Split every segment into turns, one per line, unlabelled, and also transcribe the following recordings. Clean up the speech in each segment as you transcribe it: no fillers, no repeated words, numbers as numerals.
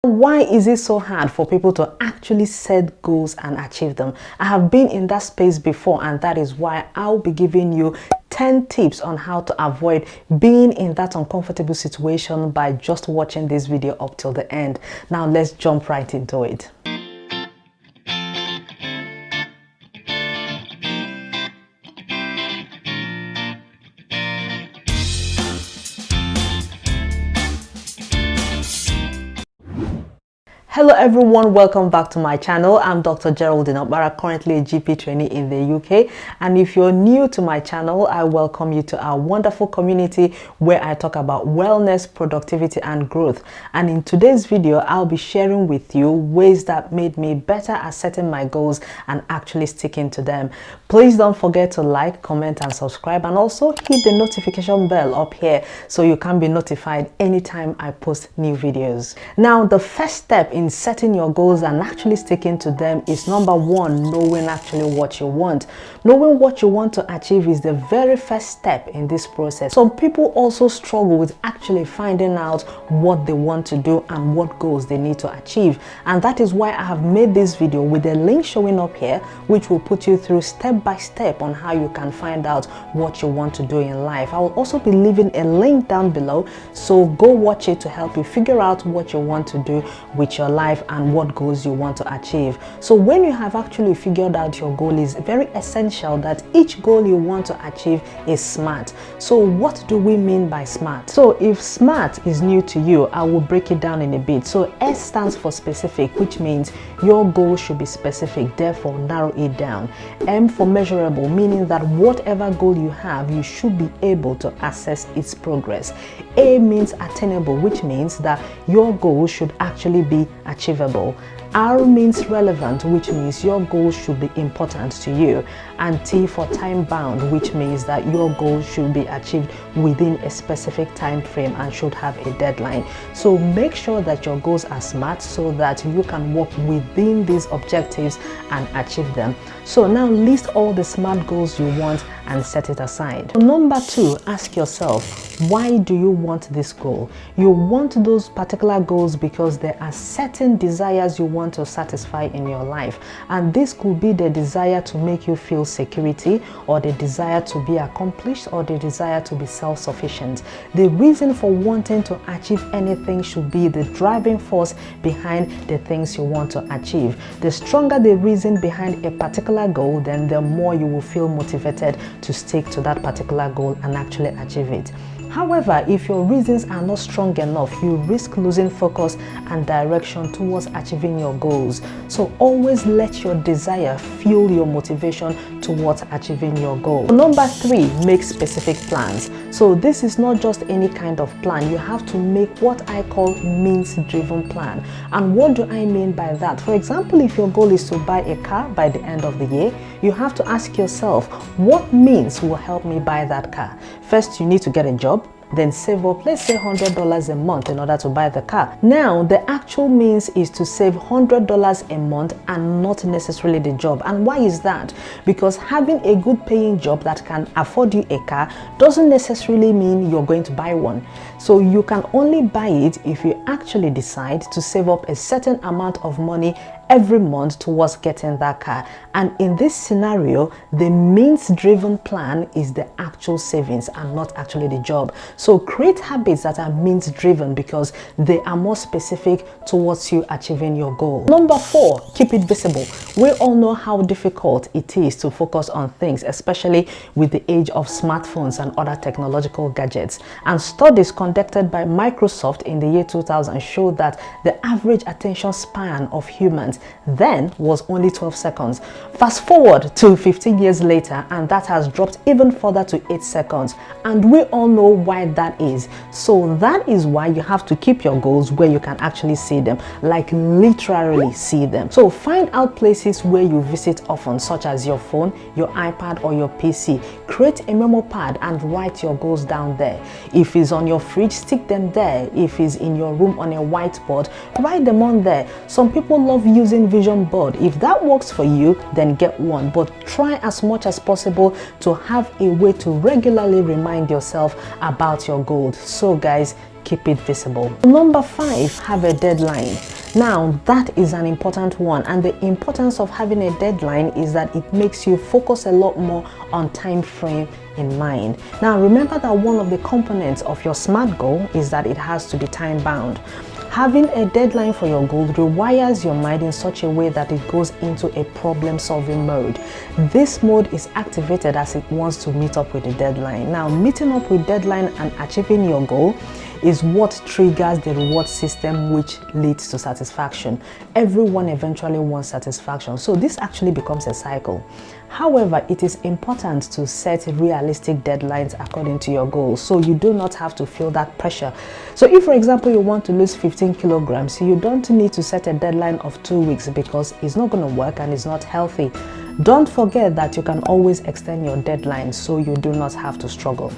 Why is it so hard for people to actually set goals and achieve them? I have been in that space before, and that is why I'll be giving you 10 tips on how to avoid being in that uncomfortable situation by just watching this video up till the end. Now let's jump right into it. Hello everyone, welcome back to my channel. I'm Dr. Geraldine Obara, currently a GP trainee in the UK, and if you're new to my channel, I welcome you to our wonderful community where I talk about wellness, productivity and growth. And in today's video, I'll be sharing with you ways that made me better at setting my goals and actually sticking to them. Please don't forget to like, comment and subscribe, and also hit the notification bell up here so you can be notified anytime I post new videos. Now, the first step in setting your goals and actually sticking to them is number one, knowing actually what you want. Knowing what you want to achieve is the very first step in this process. Some people also struggle with actually finding out what they want to do and what goals they need to achieve, and that is why I have made this video with a link showing up here, which will put you through step by step on how you can find out what you want to do in life. I will also be leaving a link down below, so go watch it to help you figure out what you want to do with your life and what goals you want to achieve. So when you have actually figured out your goal, is very essential that each goal you want to achieve is SMART. So what do we mean by SMART? So if SMART is new to you, I will break it down in a bit. So S stands for specific, which means your goal should be specific, therefore narrow it down. M for measurable, meaning that whatever goal you have, you should be able to assess its progress. A means attainable, which means that your goal should actually be achievable. R means relevant, which means your goal should be important to you. And T for time bound, which means that your goal should be achieved within a specific time frame and should have a deadline. So make sure that your goals are SMART so that you can work within these objectives and achieve them. So now list all the SMART goals you want and set it aside. Number two, ask yourself, why do you want this goal? You want those particular goals because there are certain desires you want to satisfy in your life, and this could be the desire to make you feel security, or the desire to be accomplished, or the desire to be self-sufficient. The reason for wanting to achieve anything should be the driving force behind the things you want to achieve. The stronger the reason behind a particular goal, then the more you will feel motivated to stick to that particular goal and actually achieve it. However, if your reasons are not strong enough, you risk losing focus and direction towards achieving your goals. So always let your desire fuel your motivation towards achieving your goal. Number three, make specific plans. So this is not just any kind of plan. You have to make what I call means-driven plan. And what do I mean by that? For example, if your goal is to buy a car by the end of the year, you have to ask yourself, what means will help me buy that car? First, you need to get a job, then save up, let's say $100 a month in order to buy the car. Now, the actual means is to save $100 a month and not necessarily the job. And why is that? Because having a good paying job that can afford you a car doesn't necessarily mean you're going to buy one. So you can only buy it if you actually decide to save up a certain amount of money every month towards getting that car. And in this scenario, the means-driven plan is the actual savings and not actually the job. So create habits that are means-driven because they are more specific towards you achieving your goal. Number four, keep it visible. We all know how difficult it is to focus on things, especially with the age of smartphones and other technological gadgets. And studies conducted by Microsoft in the year 2000 showed that the average attention span of humans then was only 12 seconds. Fast forward to 15 years later, and that has dropped even further to 8 seconds. And we all know why that is. So that is why you have to keep your goals where you can actually see them, like literally see them. So find out places where you visit often, such as your phone, your iPad or your PC. Create a memo pad and write your goals down there. If it's on your fridge, stick them there. If it's in your room on a whiteboard, write them on there. Some people love using vision board. If that works for you, then get one, but try as much as possible to have a way to regularly remind yourself about your goals. So guys, keep it visible. Number 5, have a deadline. Now that is an important one, and the importance of having a deadline is that it makes you focus a lot more on time frame in mind. Now remember that one of the components of your SMART goal is that it has to be time bound. Having a deadline for your goal rewires your mind in such a way that it goes into a problem-solving mode. This mode is activated as it wants to meet up with the deadline. Now, meeting up with deadline and achieving your goal is what triggers the reward system, which leads to satisfaction. Everyone eventually wants satisfaction, so this actually becomes a cycle. However, it is important to set realistic deadlines according to your goals, so you do not have to feel that pressure. So if, for example, you want to lose 15 kilograms, you don't need to set a deadline of 2 weeks because it's not going to work and it's not healthy. Don't forget that you can always extend your deadline so you do not have to struggle.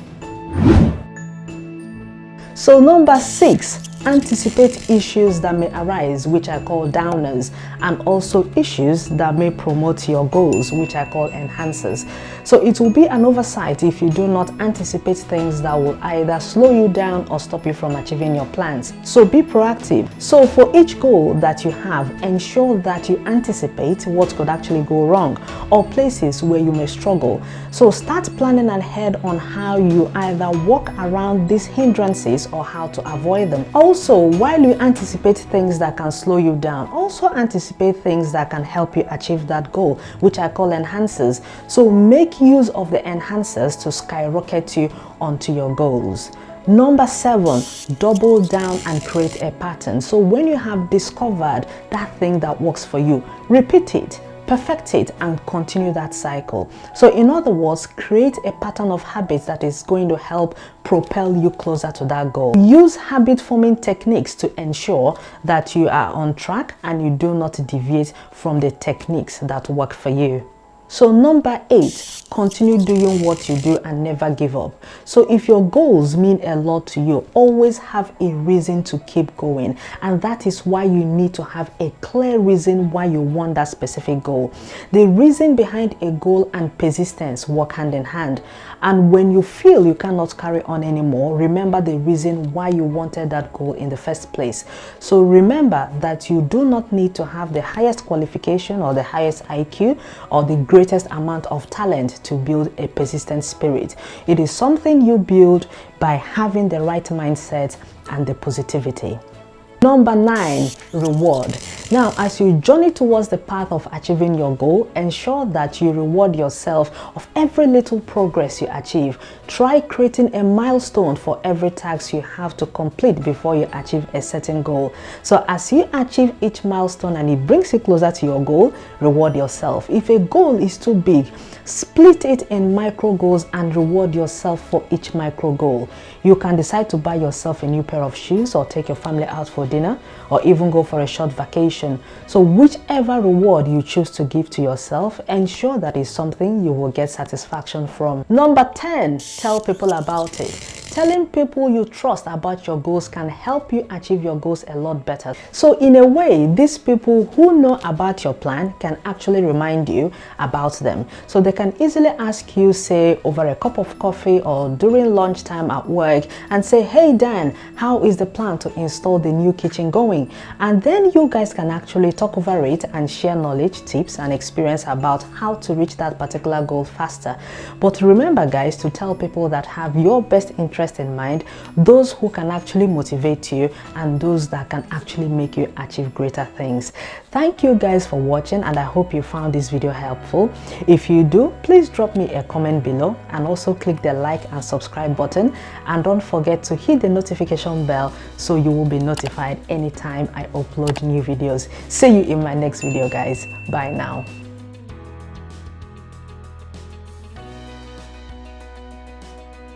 So number 6, anticipate issues that may arise, which I call downers, and also issues that may promote your goals, which I call enhancers. So it will be an oversight if you do not anticipate things that will either slow you down or stop you from achieving your plans. So be proactive. So for each goal that you have, ensure that you anticipate what could actually go wrong or places where you may struggle. So start planning ahead on how you either walk around these hindrances or how to avoid them. Also, while you anticipate things that can slow you down, also anticipate things that can help you achieve that goal, which I call enhancers. So make use of the enhancers to skyrocket you onto your goals. Number 7, double down and create a pattern. So when you have discovered that thing that works for you, repeat it, perfect it, and continue that cycle. So in other words, create a pattern of habits that is going to help propel you closer to that goal. Use habit forming techniques to ensure that you are on track and you do not deviate from the techniques that work for you. So number 8, continue doing what you do and never give up. So if your goals mean a lot to you, always have a reason to keep going. And that is why you need to have a clear reason why you want that specific goal. The reason behind a goal and persistence work hand in hand. And when you feel you cannot carry on anymore, remember the reason why you wanted that goal in the first place. So remember that you do not need to have the highest qualification or the highest IQ or the greatest amount of talent to build a persistent spirit. It is something you build by having the right mindset and the positivity. Number 9, reward. Now, as you journey towards the path of achieving your goal, ensure that you reward yourself of every little progress you achieve. Try creating a milestone for every task you have to complete before you achieve a certain goal. So as you achieve each milestone and it brings you closer to your goal, reward yourself. If a goal is too big, split it in micro goals and reward yourself for each micro goal. You can decide to buy yourself a new pair of shoes or take your family out for dinner or even go for a short vacation. So whichever reward you choose to give to yourself, ensure that is something you will get satisfaction from. Number 10, tell people about it. Telling people you trust about your goals can help you achieve your goals a lot better. So in a way, these people who know about your plan can actually remind you about them. So they can easily ask you, say, over a cup of coffee or during lunchtime at work and say, hey Dan, how is the plan to install the new kitchen going? And then you guys can actually talk over it and share knowledge, tips and experience about how to reach that particular goal faster. But remember guys, to tell people that have your best interest in mind, those who can actually motivate you and those that can actually make you achieve greater things. Thank you guys for watching, and I hope you found this video helpful. If you do, please drop me a comment below and also click the like and subscribe button, and don't forget to hit the notification bell so you will be notified anytime I upload new videos. See you in my next video guys. Bye now.